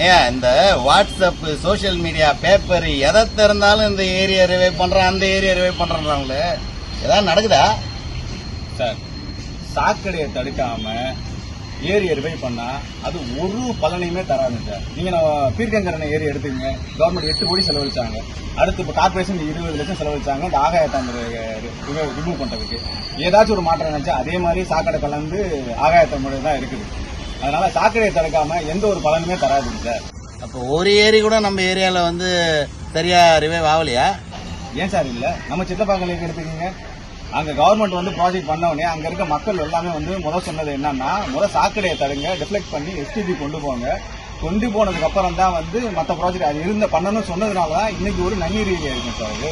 ஏன் இந்த WhatsApp social media paper எதை திறந்தாலும் இந்த ஏரியா ரிவை பண்றான் அந்த ஏரியா ரிவை பண்றாங்களே, ஏதாவது நடக்குதா சார்? சாக்கடையை தடுக்காம ஏரியை ரிவை பண்ணா அது ஒரு பலனையுமே தராது சார். நீங்க பீர்க்கங்கரணை ஏரி எடுத்துக்கங்க, கவர்மெண்ட் 8 கோடி செலவழிச்சாங்க. அடுத்து இப்போ கார்பரேஷன் 20 லட்சம் செலவழிச்சாங்க இந்த ஆகாய தாமரை ரிமூவ் பண்றதுக்கு. ஏதாச்சும் ஒரு மாற்றம் நினைச்சா அதே மாதிரி சாக்கடை கலந்து ஆகாய தாமரை தான் இருக்குது. அதனால சாக்கடையை தடுக்காம எந்த ஒரு பலனுமே தராதுங்க சார். அப்போ ஒரு ஏரி கூட நம்ம ஏரியால வந்து சரியா ரிவைவ் ஆகலையா? ஏன் சார் இல்ல? நம்ம சித்தப்பாக்கம் லேக் எடுத்துக்கீங்க, அங்க கவர்மெண்ட் வந்து ப்ராஜெக்ட் பண்ண உடனே அங்க இருக்க மக்கள் எல்லாமே வந்து சொன்னது என்னன்னா, சாக்கடையை தடுங்க, டிஃப்ளெக்ட் பண்ணி எஸ்டிபி கொண்டு போங்க. கொண்டு போனதுக்கு அப்புறம் தான் வந்து மற்ற ப்ராஜெக்ட் அது இருந்த பண்ணணும்னு சொன்னதுனாலதான் இன்னைக்கு ஒரு நன்னீர் ஏரியா இருக்கும் சார். அது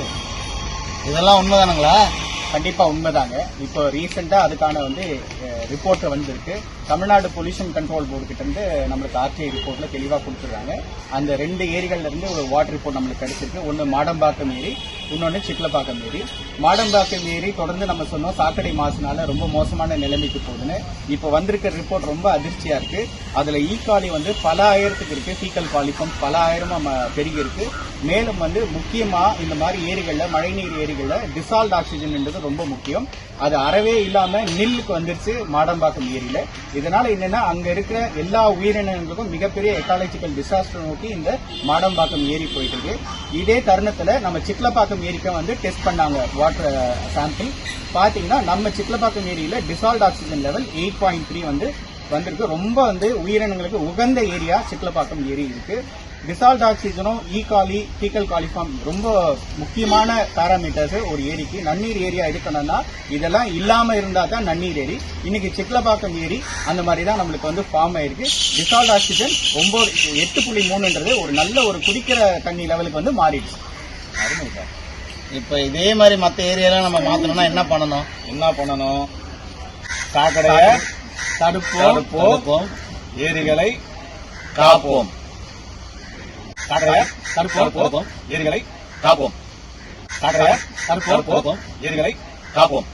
இதெல்லாம் உண்மைதானுங்களா? கண்டிப்பா உண்மைதாங்க. இப்போ ரீசெண்டா அதுக்கான வந்து ரிப்போர்ட் வந்திருக்கு. தமிழ்நாடு பொல்யூஷன் கண்ட்ரோல் போர்டு கிட்ட இருந்து நம்மளுக்கு ஆர்டிஐ ரிப்போர்ட்ல தெளிவா கொடுத்துருக்காங்க. அந்த 2 ஏரிகள்ல இருந்து ஒரு வாட்டர் ரிப்போர்ட் நம்மளுக்கு கிடைச்சிருக்கு. ஒன்னு மாடம்பாக்கம் ஏரி, இன்னொன்னு சிட்லப்பாக்கம் ஏரி. மாடம்பாக்கம் ஏரி தொடர்ந்து நம்ம சொன்னோம் சாக்கடை மாசுனால ரொம்ப மோசமான நிலைமைக்கு போகுதுன்னு. இப்போ வந்திருக்கிற ரிப்போர்ட் ரொம்ப அதிர்ச்சியா இருக்கு. அதுல ஈகாலி வந்து பல ஆயிரத்துக்கு இருக்கு, ஃபீக்கல் காலிஃபம் பல ஆயிரம் பெருகி இருக்கு. மேலும் வந்து முக்கியமா இந்த மாதிரி ஏரிகள்ல, மழைநீர் ஏரிகள்ல டிசால்ட் ஆக்சிஜன் ரொம்ப முக்கியம். அது அறவே இல்லாம நில்லுக்கு வந்துருச்சு மாடம்பாக்கம் ஏரியில. இதனால என்னன்னா அங்க இருக்கிற எல்லா உயிரினங்களுக்கும் மிகப்பெரிய எக்காலஜிக்கல் டிசாஸ்டர் நோக்கி இந்த மாடம்பாக்கம் ஏரி போயிட்டு இருக்கு. இதே தருணத்துல நம்ம சிட்லப்பாக்கம் ஏரிக்கு வந்து டெஸ்ட் பண்ணாங்க வாட்டர் சாம்பிள். பாத்தீங்கன்னா நம்ம சிட்லப்பாக்கம் ஏரியில டிசால்ட் ஆக்சிஜன் லெவல் 8.3 வந்திருக்கு. ரொம்ப வந்து உயிரினங்களுக்கு உகந்த ஏரியா சிட்லப்பாக்கம் ஏரி இருக்கு. டிசால்ட் ஆக்சிஜனும் ஈகாலி, ஃபீக்கல் காலிஃபார்ம் ரொம்ப முக்கியமான பாராமீட்டர்ஸ் ஒரு ஏரிக்கு. நன்னீர் ஏரியா இருக்கணும்னா இதெல்லாம் இல்லாம இருந்தா தான் நன்னீர் ஏரி. இன்னைக்கு சிட்லப்பாக்கம் ஏரி அந்த மாதிரி தான் நம்மளுக்கு வந்து ஃபார்ம் ஆயிருக்கு. டிசால்ட் ஆக்சிஜன் 8.3ன்றது ஒரு நல்ல ஒரு குடிக்கிற தண்ணி லெவலுக்கு வந்து மாறிடுச்சு. அருமை சார். இப்ப இதே மாதிரி மற்ற ஏரியாலாம் நம்ம மாத்தணும்னா என்ன பண்ணணும்? சாக்கடையை தடுப்போம், ஏரிகளை காப்போம். சாக்கடையை தடுப்போம், ஏரிகளை காப்போம். சாக்கடையை தடுப்போம், ஏரிகளை காப்போம்.